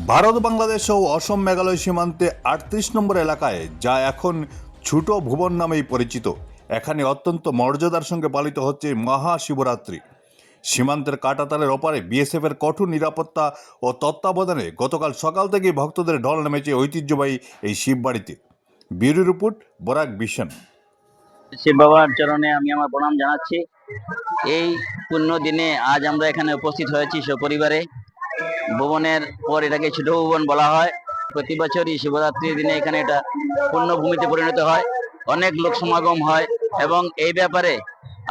ভারত বাংলাদেশ ও অসম মেঘালয় সীমান্তে ৩৮ নম্বর এলাকায়, যা এখন ছোট ভুবন নামেই পরিচিত, এখানে অত্যন্ত মর্যাদার সঙ্গে পালিত হচ্ছে মহাশিবরাত্রি। সীমান্তের কাঁটাতারের ওপারে বিএসএফের কঠোর নিরাপত্তা ও তত্ত্বাবধানে গতকাল সকাল থেকেই ভক্তদের ঢল নেমেছে ঐতিহ্যবাহী এই শিববাড়িতে। Bureau report, Barak Vision. Shiv বাবার চরণে আমি আমার প্রণাম জানাচ্ছি। এই পুণ্য দিনে আজ আমরা এখানে উপস্থিত হয়েছি সপরিবারে। ভুবনের পর এটাকে ছোট ভুবন বলা হয়। প্রতি বছরই শিবরাত্রির দিনে এখানে এটা পুণ্যভূমিতে পরিণত হয়, অনেক লোক সমাগম হয় এবং এই ব্যাপারে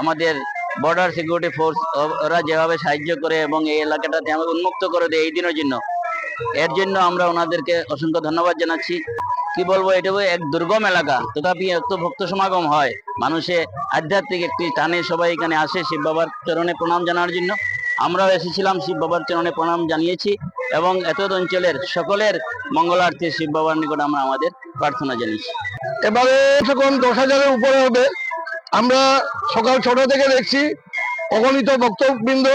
আমাদের বর্ডার সিকিউরিটি ফোর্স ওরা যেভাবে সাহায্য করে এবং এই এলাকাটাতে আমাকে উন্মুক্ত করে দেয় এই দিনের জন্য, এর জন্য আমরা ওনাদেরকে অসংখ্য ধন্যবাদ জানাচ্ছি। কি বলবো, এটা এক দুর্গম এলাকা, তথাপি এত ভক্ত সমাগম হয়। মানুষে আধ্যাত্মিক একটি টানে সবাই এখানে আসে শিব বাবার চরণে প্রণাম জানার জন্য। আমরাও এসেছিলাম, শিব বাবার চরণে প্রণাম জানিয়েছি এবং এত অঞ্চলের সকলের মঙ্গলার্থে শিব বাবার নিকট আমরা আমাদের প্রার্থনা জানিয়েছি। এবারে যখন 10,000-এর উপরে হবে, আমরা সকাল 6টা থেকে দেখছি অগণিত ভক্তবৃন্দ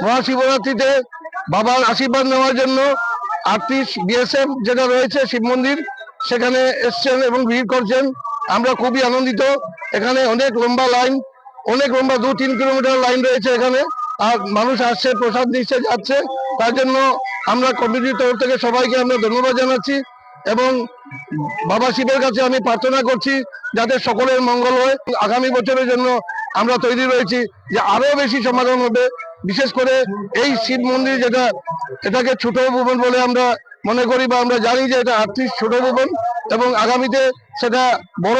মহাশিবরাত্রিতে বাবার আশীর্বাদ নেওয়ার জন্য 38 বিএসএফ যেটা রয়েছে শিব মন্দির, সেখানে এসছেন এবং ভিড় করছেন। আমরা খুবই আনন্দিত। এখানে অনেক লম্বা লাইন, অনেক লম্বা 2-3 কিলোমিটার লাইন রয়েছে এখানে, আর মানুষ আসছে, প্রসাদ নিচ্ছে, যাচ্ছে। তার জন্য আমরা কমিটির তরফ থেকে সবাইকে আমরা ধন্যবাদ জানাচ্ছি এবং বাবা শিবের কাছে আমি প্রার্থনা করছি যাতে সকলের মঙ্গল হয়। আগামী বছরের জন্য আমরা তৈরি রয়েছি যে আরো বেশি সমাগম হবে। বিশেষ করে এই শিব মন্দির যেটা, এটাকে ছোট ভুবন বলে আমরা মনে করি বা আমরা জানি যে এটা 38 ছোট ভুবন এবং আগামীতে সেটা বড়